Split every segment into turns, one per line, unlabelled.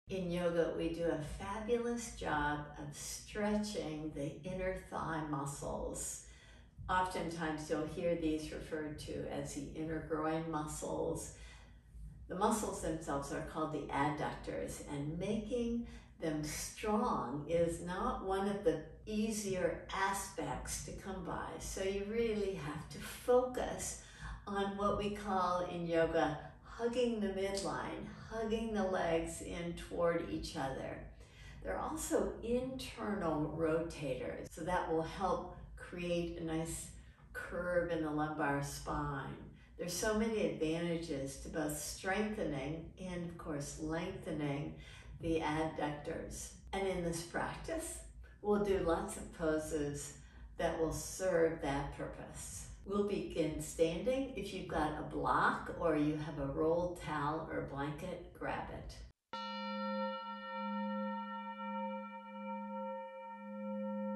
In yoga, we do a fabulous job of stretching the inner thigh muscles. Oftentimes you'll hear these referred to as the inner groin muscles. The muscles themselves are called the adductors, and making them strong is not one of the easier aspects to come by. So you really have to focus on what we call in yoga hugging the midline, hugging the legs in toward each other. There are also internal rotators, so that will help create a nice curve in the lumbar spine. There's so many advantages to both strengthening and, of course, lengthening the adductors. And in this practice, we'll do lots of poses that will serve that purpose. We'll begin standing. If you've got a block or you have a rolled towel or blanket, grab it.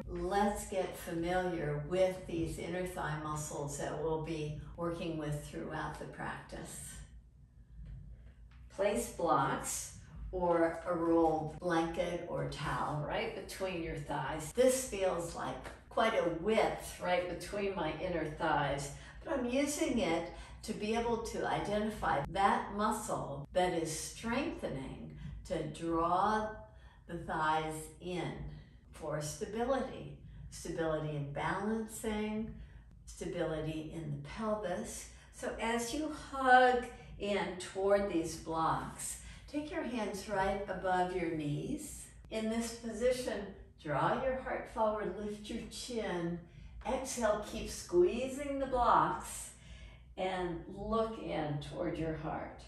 Let's get familiar with these inner thigh muscles that we'll be working with throughout the practice. Place blocks or a rolled blanket or towel right between your thighs. This feels like quite a width right between my inner thighs, but I'm using it to be able to identify that muscle that is strengthening to draw the thighs in for stability. Stability in balancing, stability in the pelvis. So as you hug in toward these blocks, take your hands right above your knees. In this position, draw your heart forward, lift your chin. Exhale, keep squeezing the blocks and look in toward your heart.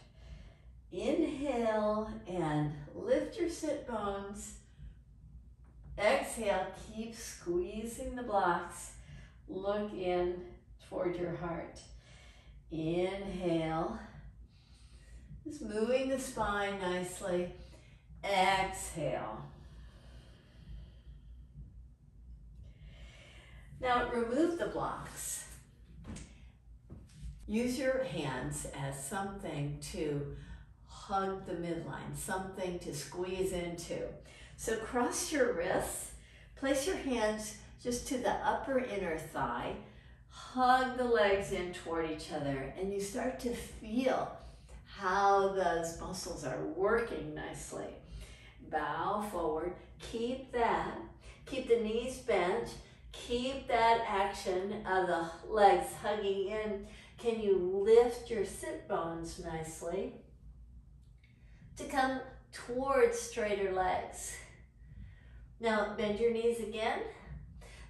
Inhale and lift your sit bones. Exhale, keep squeezing the blocks. Look in toward your heart. Inhale. Just moving the spine nicely. Exhale. Now remove the blocks. Use your hands as something to hug the midline, something to squeeze into. So cross your wrists, place your hands just to the upper inner thigh, hug the legs in toward each other, and you start to feel how those muscles are working nicely. Bow forward, keep that, keep the knees bent, keep that action of the legs hugging in. Can you lift your sit bones nicely to come towards straighter legs? Now bend your knees again.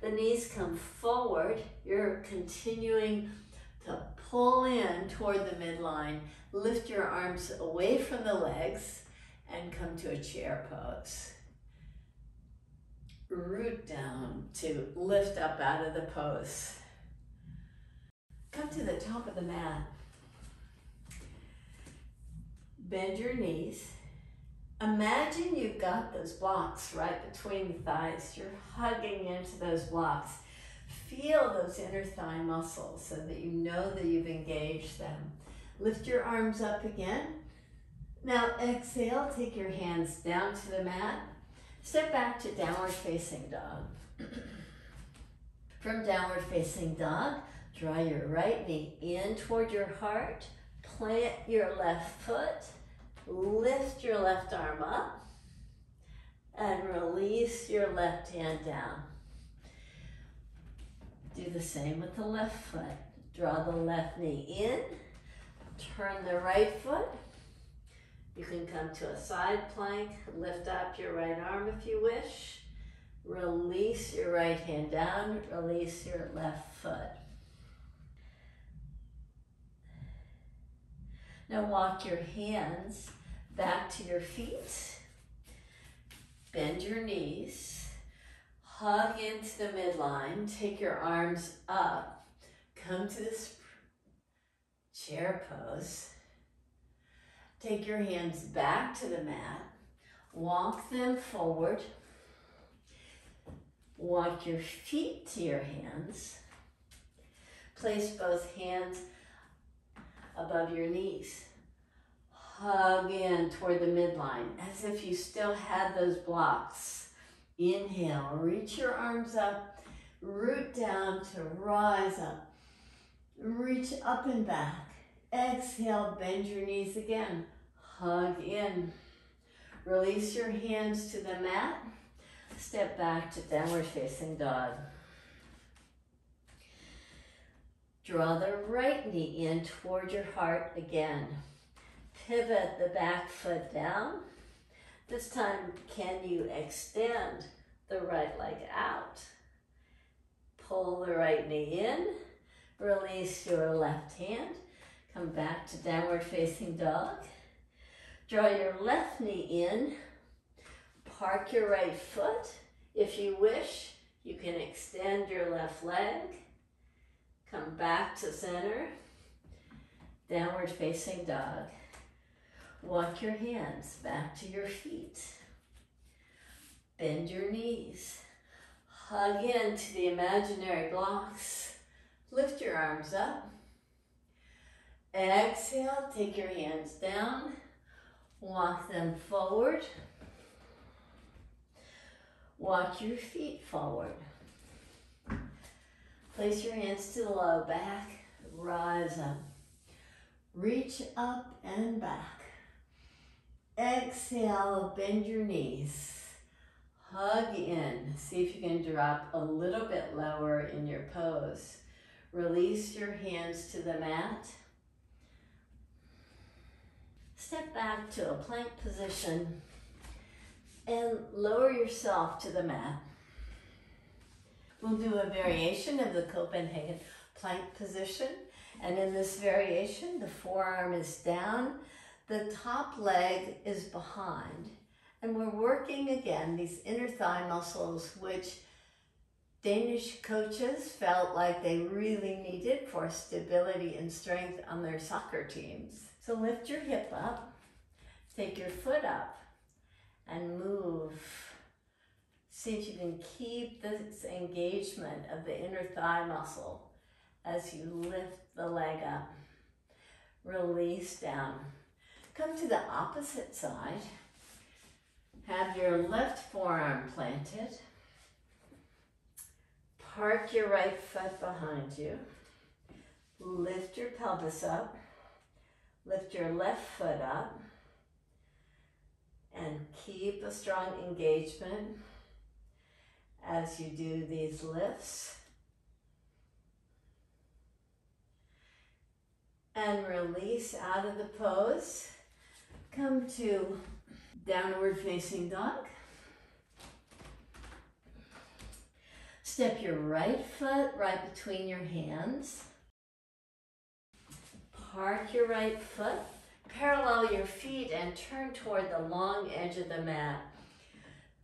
The knees come forward. You're continuing to pull in toward the midline. Lift your arms away from the legs and come to a chair pose. Root down to lift up out of the pose. Come to the top of the mat. Bend your knees. Imagine you've got those blocks right between the thighs. You're hugging into those blocks. Feel those inner thigh muscles so that you know that you've engaged them. Lift your arms up again. Now exhale, take your hands down to the mat. Step back to downward facing dog. From downward facing dog, draw your right knee in toward your heart. Plant your left foot. Lift your left arm up and release your left hand down. Do the same with the left foot. Draw the left knee in, turn the right foot. You can come to a side plank, lift up your right arm if you wish. Release your right hand down, release your left foot. Now walk your hands back to your feet. Bend your knees. Hug into the midline. Take your arms up. Come to this chair pose. Take your hands back to the mat. Walk them forward. Walk your feet to your hands. Place both hands above your knees. Hug in toward the midline as if you still had those blocks. Inhale, reach your arms up, root down to rise up. Reach up and back. Exhale, bend your knees again. Hug in. Release your hands to the mat. Step back to downward facing dog. Draw the right knee in toward your heart again. Pivot the back foot down. This time, can you extend the right leg out? Pull the right knee in. Release your left hand. Come back to downward facing dog. Draw your left knee in. Park your right foot. If you wish, you can extend your left leg. Come back to center. Downward facing dog. Walk your hands back to your feet. Bend your knees. Hug into the imaginary blocks. Lift your arms up. Exhale, take your hands down. Walk them forward. Walk your feet forward. Place your hands to the low back. Rise up. Reach up and back. Exhale, bend your knees. Hug in. See if you can drop a little bit lower in your pose. Release your hands to the mat. Step back to a plank position and lower yourself to the mat. We'll do a variation of the Copenhagen plank position. And in this variation, the forearm is down, the top leg is behind. And we're working again these inner thigh muscles, which Danish coaches felt like they really needed for stability and strength on their soccer teams. So lift your hip up, take your foot up, and move. See if you can keep this engagement of the inner thigh muscle as you lift the leg up. Release down. Come to the opposite side. Have your left forearm planted. Park your right foot behind you. Lift your pelvis up. Lift your left foot up. And keep a strong engagement as you do these lifts. And release out of the pose. Come to downward facing dog. Step your right foot right between your hands. Park your right foot. Parallel your feet and turn toward the long edge of the mat.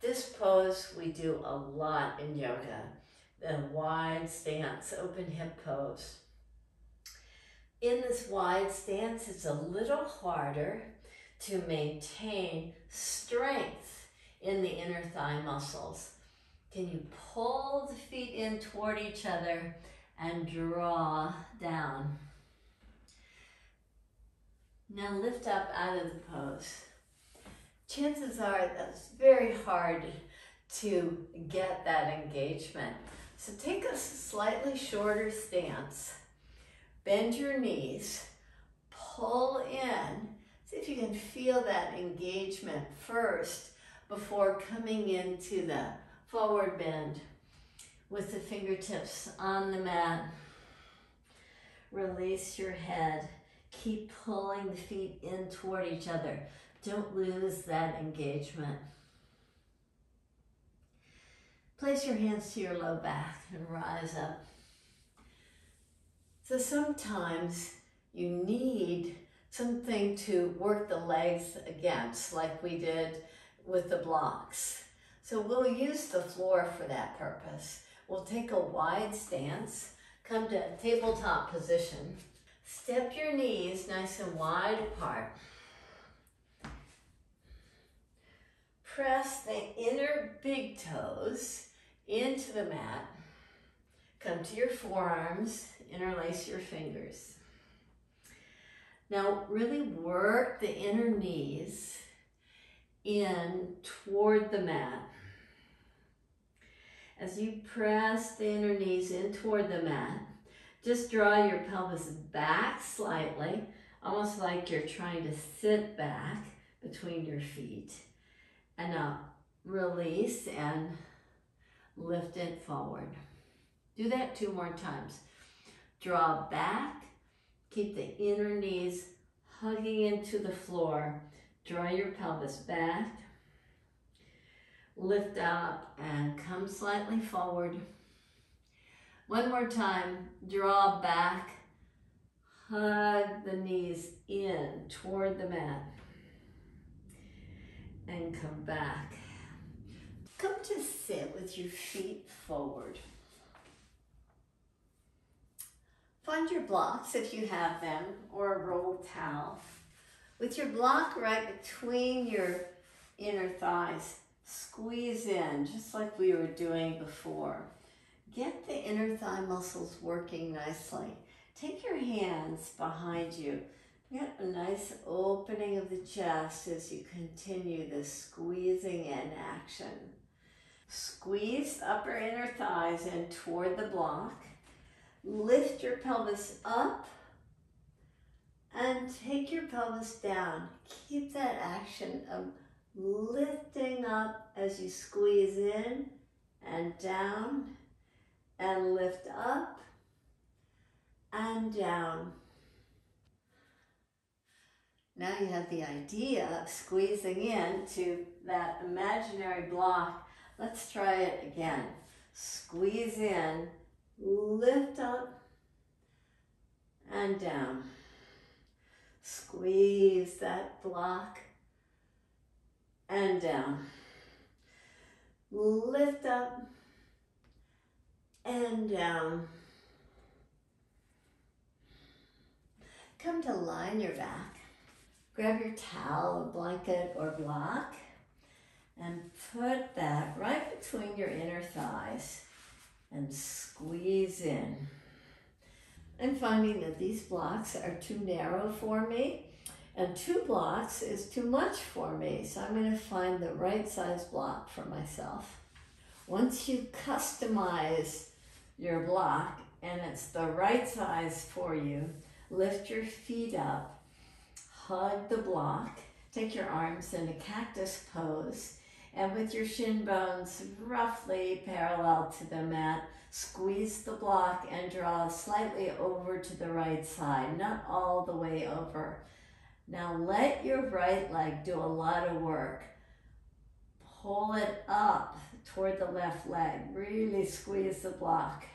This pose we do a lot in yoga. The wide stance, open hip pose. In this wide stance, it's a little harder to maintain strength in the inner thigh muscles. Can you pull the feet in toward each other and draw down? Now lift up out of the pose. Chances are that's very hard to get that engagement. So take a slightly shorter stance. Bend your knees, pull in. See if you can feel that engagement first before coming into the forward bend with the fingertips on the mat. Release your head. Keep pulling the feet in toward each other. Don't lose that engagement. Place your hands to your low back and rise up. So sometimes you need something to work the legs against, like we did with the blocks. So we'll use the floor for that purpose. We'll take a wide stance, come to a tabletop position, step your knees nice and wide apart. Press the inner big toes into the mat. Come to your forearms, interlace your fingers. Now really work the inner knees in toward the mat. As you press the inner knees in toward the mat, just draw your pelvis back slightly, almost like you're trying to sit back between your feet. And now release and lift it forward. Do that 2 more times. Draw back, keep the inner knees hugging into the floor. Draw your pelvis back, lift up and come slightly forward. 1 more time, draw back, hug the knees in toward the mat, and come back. Come to sit with your feet forward. Find your blocks if you have them, or a rolled towel. With your block right between your inner thighs, squeeze in, just like we were doing before. Get the inner thigh muscles working nicely. Take your hands behind you. Get a nice opening of the chest as you continue this squeezing in action. Squeeze the upper inner thighs in toward the block. Lift your pelvis up and take your pelvis down. Keep that action of lifting up as you squeeze in and down, and lift up and down. Now you have the idea of squeezing into that imaginary block. Let's try it again. Squeeze in, lift up and down. Squeeze that block and down. Lift up and down. Come to lie on your back. Grab your towel, blanket, or block and put that right between your inner thighs and squeeze in. I'm finding that these blocks are too narrow for me, and 2 blocks is too much for me, so I'm going to find the right size block for myself. Once you customize your block and it's the right size for you, lift your feet up, hug the block, take your arms in a cactus pose, and with your shin bones roughly parallel to the mat, squeeze the block and draw slightly over to the right side, not all the way over. Now let your right leg do a lot of work. Pull it up toward the left leg. Really squeeze the block.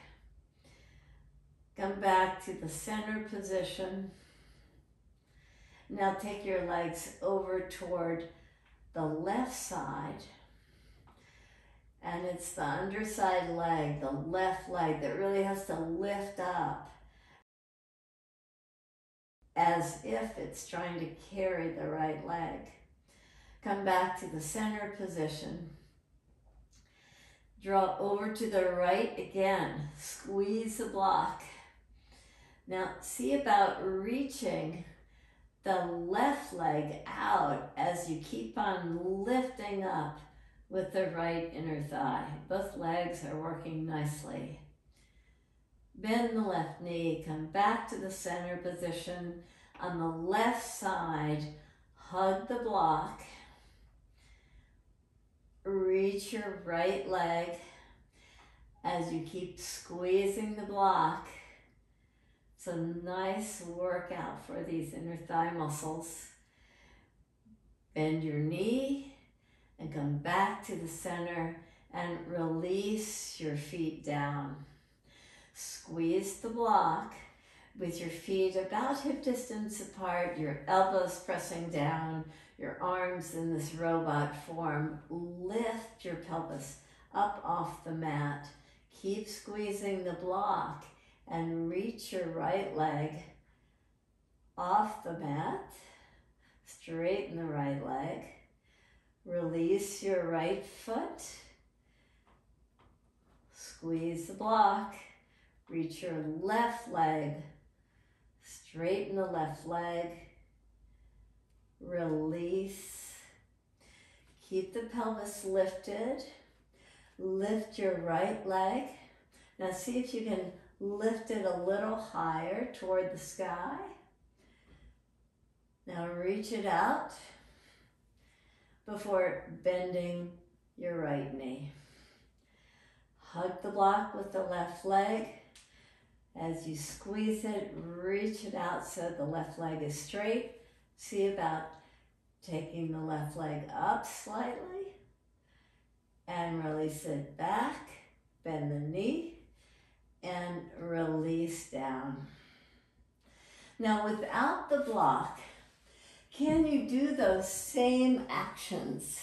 Come back to the center position. Now take your legs over toward the left side. And it's the underside leg, the left leg, that really has to lift up as if it's trying to carry the right leg. Come back to the center position. Draw over to the right again. Squeeze the block. Now see about reaching the left leg out as you keep on lifting up with the right inner thigh. Both legs are working nicely. Bend the left knee, come back to the center position. On the left side, hug the block. Reach your right leg as you keep squeezing the block. It's a nice workout for these inner thigh muscles. Bend your knee and come back to the center and release your feet down. Squeeze the block with your feet about hip distance apart, your elbows pressing down, your arms in this robot form. Lift your pelvis up off the mat. Keep squeezing the block and reach your right leg off the mat. Straighten the right leg. Release your right foot. Squeeze the block. Reach your left leg. Straighten the left leg. Release. Keep the pelvis lifted. Lift your right leg. Now see if you can lift it a little higher toward the sky. Now reach it out before bending your right knee. Hug the block with the left leg. As you squeeze it, reach it out so the left leg is straight. See about taking the left leg up slightly and release it back. Bend the knee and release down. Now without the block, can you do those same actions?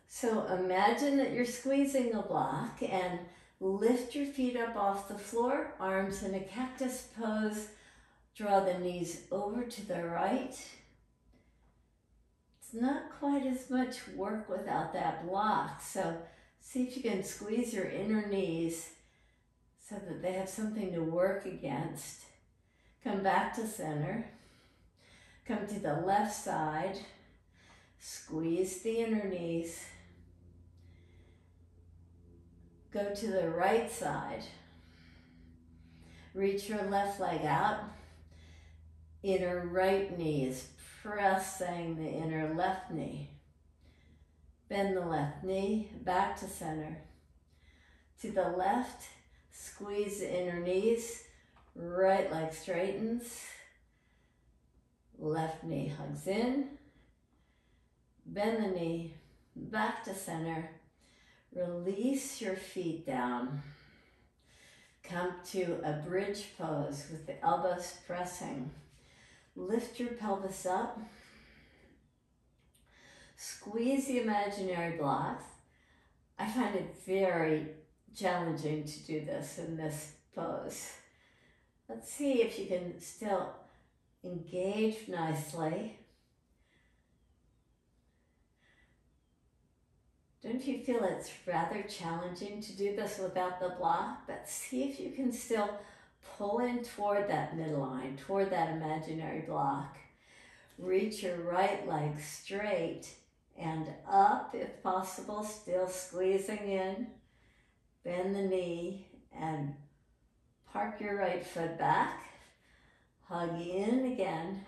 So imagine that you're squeezing a block and lift your feet up off the floor, arms in a cactus pose. Draw the knees over to the right. It's not quite as much work without that block. So see if you can squeeze your inner knees so that they have something to work against. Come back to center. Come to the left side. Squeeze the inner knees. Go to the right side. Reach your left leg out. Inner right knee is pressing the inner left knee. Bend the left knee, back to center. To the left, squeeze the inner knees. Right leg straightens. Left knee hugs in. Bend the knee, back to center. Release your feet down. Come to a bridge pose with the elbows pressing. Lift your pelvis up. Squeeze the imaginary blocks. I find it very challenging to do this in this pose. Let's see if you can still engage nicely. Don't you feel it's rather challenging to do this without the block? But see if you can still pull in toward that midline, toward that imaginary block. Reach your right leg straight and up if possible, still squeezing in. Bend the knee and park your right foot back. Hug in again.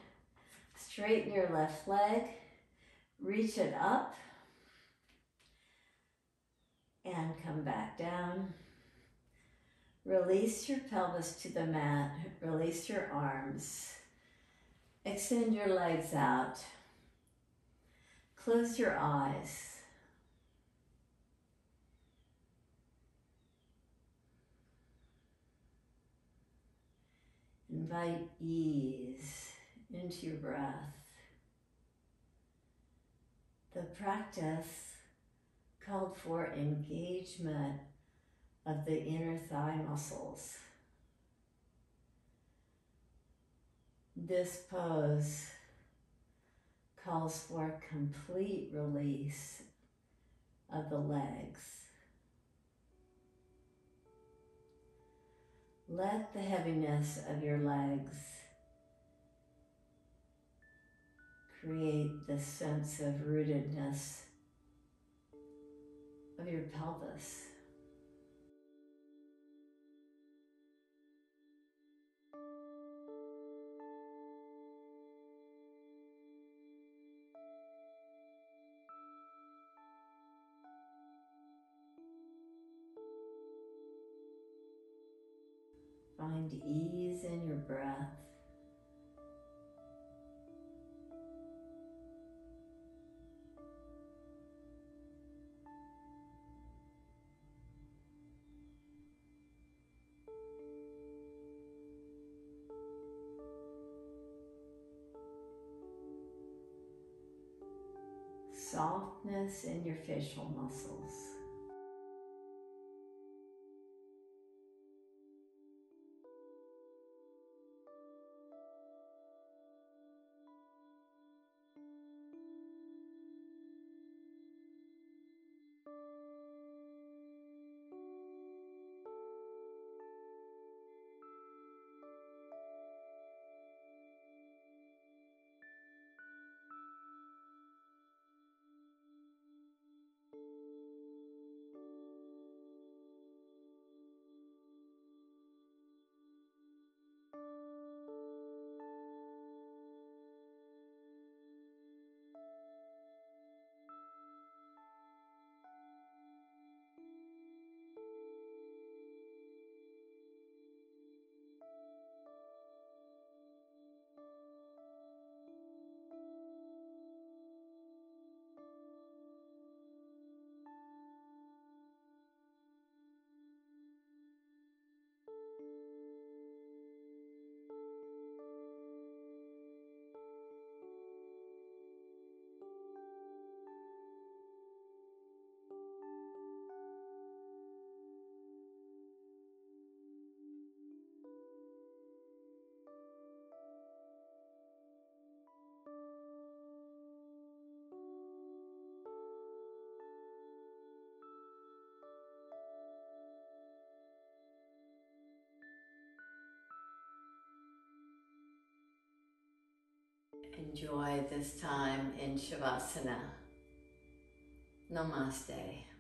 Straighten your left leg. Reach it up. And come back down. Release your pelvis to the mat. Release your arms. Extend your legs out. Close your eyes. Invite ease into your breath. The practice called for engagement of the inner thigh muscles. This pose calls for complete release of the legs. Let the heaviness of your legs create this sense of rootedness of your pelvis. Find ease in your breath. Softness in your facial muscles. enjoy this time in Savasana. Namaste.